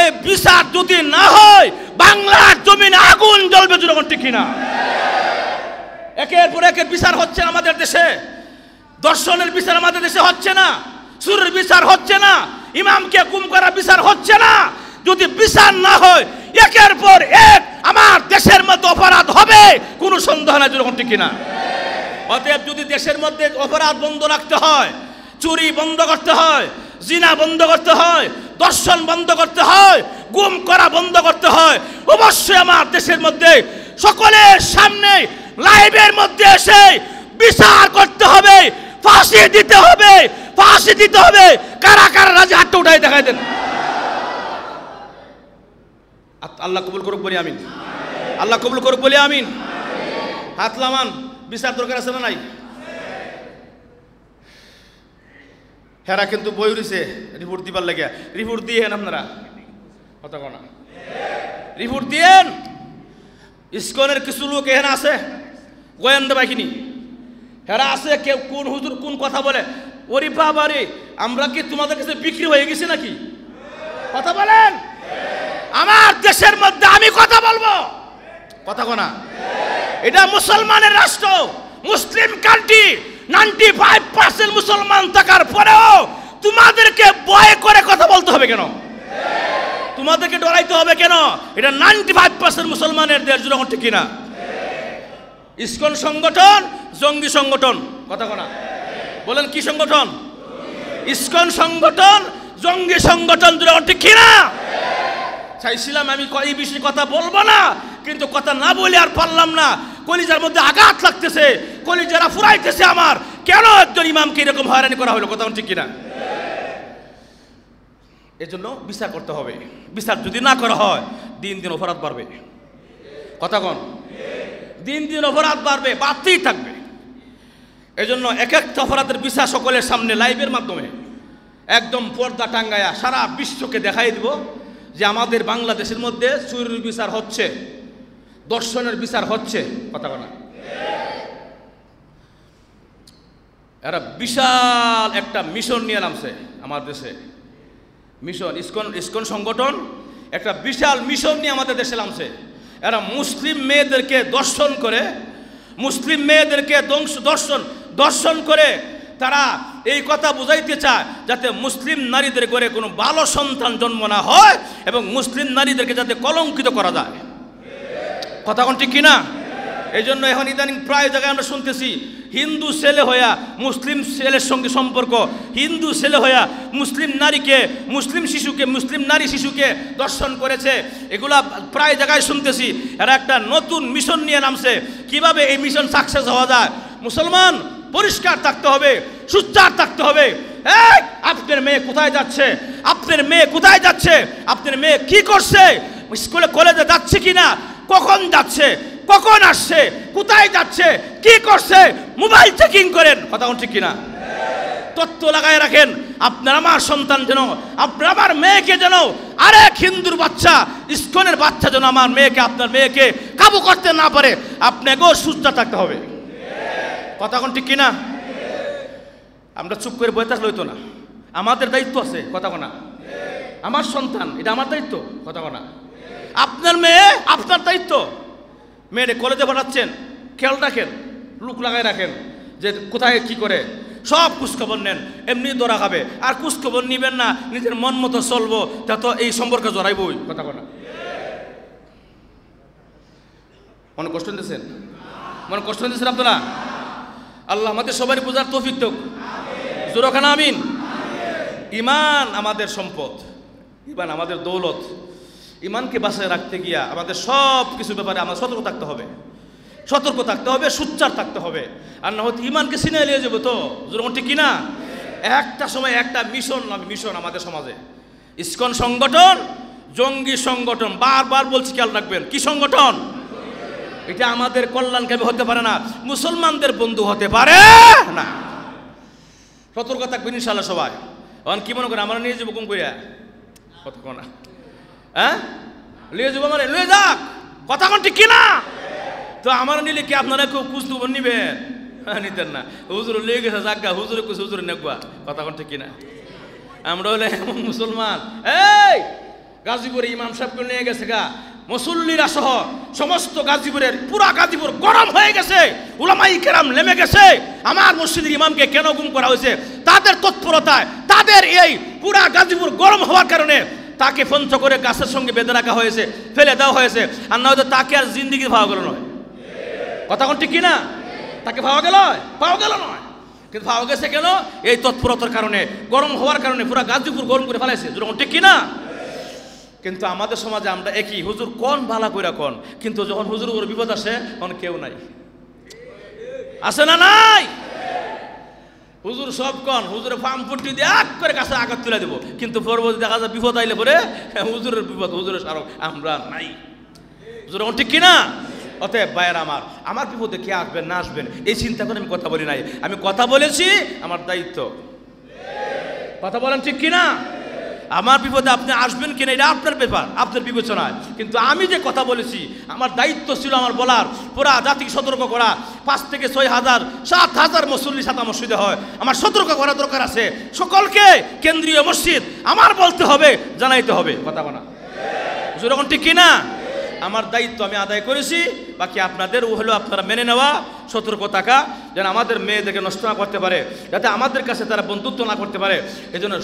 A: এই বিচার যদি না হয় বাংলার জমিনে আগুন জ্বলবে। জনগণ ঠিক কিনা? একের পর একের বিচার হচ্ছে আমাদের দেশে, দর্শনের বিচার আমাদের দেশে হচ্ছে না, সুরের বিচার হচ্ছে না, ইমামকে গুম করার বিচার হচ্ছে না। যদি বিচার না হয় একের পর এক আমার দেশের মধ্যে অপরাধ হবে, কোনো সন্দেহ নাই। জনগণ ঠিক কিনা? অতএব যদি দেশের মধ্যে অপরাধ বন্ধ রাখতে হয়, চুরি বন্ধ করতে হয়, জিনা বন্ধ করতে হয়, দর্শন বন্ধ করতে হয়, গুম করা বন্ধ করতে হয়, অবশ্যই আমার দেশের মধ্যে সকলের সামনে লাইভের মধ্যে এসে বিচার করতে হবে, ফাঁসি দিতে হবে, ফাঁসি দিতে হবে। কারা কারা রাজি হাতটা উঠাই দেখাই দেন। আল্লাহ কবুল করুক বলি আমিন। আল্লাহ কবুল করুক বলি আমিন। হাত লামান। বিচার দরকার আছে না নাই? হেরা কিন্তু বই রয়েছে রিপোর্ট দিবার লাগে, রিপোর্ট দিয়েন আপনারা। কথা কনা রিপোর্ট দিয়েন। ইসকনের কিছু লোক এখানে আছে, গোয়েন্দা বাহিনী, হেরা আছে, কেউ কোন হুজুর কোন কথা বলে, ওরে বাবারে আমরা কি তোমাদের কাছে বিক্রি হয়ে গেছি নাকি? কথা বলেন। আমার দেশের মধ্যে আমি কথা বলবো। কথা কনা, এটা মুসলমানের রাষ্ট্র, মুসলিম কান্ট্রি, 95% মুসলমান থাকার পরেও তোমাদেরকে ভয় করে কথা বলতে হবে কেন? তোমাদেরকে ডরাইতে হবে কেন? এটা 95% মুসলমানের দেশ। জনগণ ঠিক কিনা? ইসকন সংগঠন জঙ্গি সংগঠন। কথা কনা বলেন, কি সংগঠন? ইসকন সংগঠন জঙ্গি সংগঠন। জনগণ ঠিক কিনা? চাইছিলাম আমি এই বিষয়ে কথা বলবো না, কিন্তু কথা না বলে আর পারলাম না। কলিজার মধ্যে আঘাত লাগতেছে, কলিজারা ফুরাইতেছে আমার। কেন একজন ইমামকে এরকম হয়রানি করা হলো? কথা ঠিক কিনা? এজন্য বিচার করতে হবে। বিচার যদি না করা হয় দিন দিন অপরাধ বাড়বে। কথা কন, দিন দিন অপরাধ বাড়বে, বাড়তেই থাকবে। এজন্য এক একটা অপরাধের বিচার সকলের সামনে লাইভের মাধ্যমে একদম পর্দা টাঙ্গায়া সারা বিশ্বকে দেখাই দিব যে আমাদের বাংলাদেশের মধ্যে চুরির বিচার হচ্ছে, দর্শনের বিচার হচ্ছে। কথা বলা, এরা বিশাল একটা মিশন নিয়ে নামছে আমার দেশে। মিশন ইসকন সংগঠন একটা বিশাল মিশন নিয়ে আমাদের দেশে নামছে। এরা মুসলিম মেয়েদেরকে দর্শন করে, মুসলিম মেয়েদেরকে দর্শন করে তারা এই কথা বুঝাইতে চায় যাতে মুসলিম নারীদের ঘরে কোনো ভালো সন্তান জন্ম না হয় এবং মুসলিম নারীদেরকে যাতে কলঙ্কিত করা যায়। কথা কোন ঠিক কিনা? এই জন্য এখন ইদানিং প্রায় জায়গায় আমরা শুনতেছি হিন্দু ছেলে হইয়া মুসলিম ছেলের সঙ্গে সম্পর্ক, হিন্দু ছেলে হইয়া মুসলিম নারীকে, মুসলিম শিশুকে, মুসলিম নারী শিশুকে দর্শন করেছে। এগুলা প্রায় জায়গায় শুনতেছি। এরা একটা নতুন মিশন নিয়ে নামছে। কিভাবে এই মিশন সাকসেস হওয়া যায়? মুসলমান পরিষ্কার থাকতে হবে, সুচার থাকতে হবে। আপনার মেয়ে কোথায় যাচ্ছে? আপনার মেয়ে কোথায় যাচ্ছে? আপনার মেয়ে কি করছে? স্কুলে কলেজে যাচ্ছে কিনা? কখন যাচ্ছে? কখন আসছে? কোথায় যাচ্ছে? কি করছে? মোবাইল চেকিং করেন। কথা ঠিক কিনা? তথ্য লাগায় রাখেন। আপনার আমার সন্তান যেন, আপনার আমার মেয়েকে যেন আরেক হিন্দুর বাচ্চা, ইস্কনের বাচ্চা যেন আমার মেয়েকে, আপনার মেয়েকে কাবু করতে না পারে। আপনাকেও সুস্থ থাকতে হবে। কথা কোন ঠিক কিনা? আমরা চুপ করে বসে থাকলে হইতো না। আমাদের দায়িত্ব আছে। কথা কোনা, আমার সন্তান, এটা আমার দায়িত্ব। কথা কোনা, আপনার মেয়ে আপনার দায়িত্ব। মেয়েরে কলেজে পাঠাচ্ছেন, খেয়াল রাখেন, লুক লাগাই রাখেন যে কোথায় কি করে, সব খোঁজখবর নেন। এমনি ধরা খাবে, আর খোঁজখবর নিবেন না, নিজের মন মতো চলবো, তা তো এই সম্পর্কে জড়াইবই। কথা কোনা, মনে কষ্ট দিচ্ছেন? মনে কষ্ট দিচ্ছেন আপনারা? আল্লাহ আমাদের সবারই বোঝার তৌফিক দেন। জোরখানা আমিন। ইমান আমাদের সম্পদ, ইমান আমাদের দৌলত। ইমানকে বাঁচায় রাখতে গিয়া আমাদের সব কিছু ব্যাপারে আমরা সতর্ক থাকতে হবে, সতর্ক থাকতে হবে, সুচ্চার থাকতে হবে। আর না হয়তো ইমানকে চিনে নিয়ে যাবো তো। যেরকম ঠিক কিনা? একটা সময় একটা মিশন আমাদের সমাজে, ইসকন সংগঠন, জঙ্গি সংগঠন। বারবার বলছি, খেয়াল রাখবেন। কি সংগঠন? এটা আমাদের কল্যাণকামী হতে পারে না, মুসলমানদের বন্ধু হতে পারে না। সতর্ক থাকবেন ইনশাল্লাহ সবাই। এখন কি মনে করেন আমরা নিয়ে যাবো গুম করিয়া? কথা কোনা, হ্যাঁ লিয়ে যাবো মানে লিয়ে যাক। কথা কোন ঠিক কিনা? তো আমার নিলে কি আপনারা কেউ খুঁজ খবর নিবেন? নিতেন না। হুজুর লিয়ে গেছে, জাগা হুজুরে কুছ হুজুরে নেগুয়া। কথা কোন ঠিক কিনা? আমরা হলে এমন মুসলমান, এই গাজীপুরে ইমাম সাহেবকে নিয়ে গেছে গা, মুসল্লিরা সহ সমস্ত গাজীপুরের পুরা গাজীপুর গরম হয়ে গেছে। উলামাই কেরাম নেমে গেছে। আমার মসজিদের ইমামকে কেন গুম করা হয়েছে? তাদের তৎপরতায়, তাদের এই পুরা গাজীপুর গরম হওয়ার কারণে তাকে পঞ্চ করে গাছের সঙ্গে বেঁধে রাখা হয়েছে, ফেলে দেওয়া হয়েছে। আর না হয়তো তাকে আর জিন্দিগি পাওয়া গেল নয়। কথা কোন ঠিক কিনা? তাকে পাওয়া গেল নয়। কিন্তু পাওয়া গেছে কেন? এই তৎপরতার কারণে, গরম হওয়ার কারণে পুরা গাজীপুর গরম করে ফেলাইছে। যেরকম ঠিক কিনা? কিন্তু আমাদের সমাজে আমরা একই, হুজুর কোন ভালা কইরা কোন, কিন্তু যখন হুজুর উপর বিপদ আসে তখন কেউ নাই। আছে না নাই? হুজুর সব কোন, হুজুরে ফার্ম ফুটি দিয়ে এক করে কাছে আঘাত তুলে দেবো, কিন্তু পরবর্তী দেখা যায় বিপদ আইলে পরে হুজুরের বিপদ, হুজুরের স্মারক আমরা নাই। হুজুর ঠিক কিনা? অতএব ভাইয়ের আমার বিপদে কে আসবেন না আসবেন এই চিন্তা করে আমি কথা বলি নাই। আমি কথা বলেছি, আমার দায়িত্ব। কথা বলেন ঠিক কিনা? আমার বিপদে আপনি আসবেন কিনা এটা আপনার ব্যাপার, আপনার বিবেচনায়। কিন্তু আমি যে কথা বলেছি, আমার দায়িত্ব ছিল আমার বলার, পুরা জাতিকে সতর্ক করা। 5 থেকে 6 হাজার 7 হাজার মুসল্লি সাথে মসজিদে হয়, আমার সতর্ক করা দরকার আছে। সকলকে কেন্দ্রীয় মসজিদ আমার বলতে হবে, জানাইতে হবে। কথা বলা যেরকম ঠিক কিনা? আমার দায়িত্ব আমি আদায় করেছি। বাকি আপনাদের হলো আপনারা মেনে নেওয়া, সতর্ক থাকা, যেন আমাদের মেয়েদেরকে নষ্ট না করতে পারে, যাতে আমাদের কাছে তারা বন্ধুত্ব না করতে পারে। এই জন্য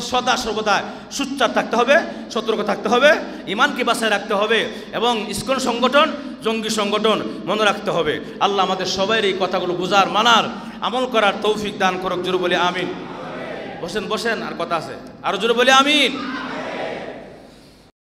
A: সদা সর্বদা সুচ্চার থাকতে হবে, সতর্ক থাকতে হবে, ইমানকে বাঁচায় রাখতে হবে এবং ইসকন সংগঠন, জঙ্গি সংগঠন মনে রাখতে হবে। আল্লাহ আমাদের সবাই এই কথাগুলো বুঝার, মানার, আমল করার তৌফিক দান করুক। জোরে বলি আমিন। বসেন আর কথা আছে, আরো জোরে বলি আমিন।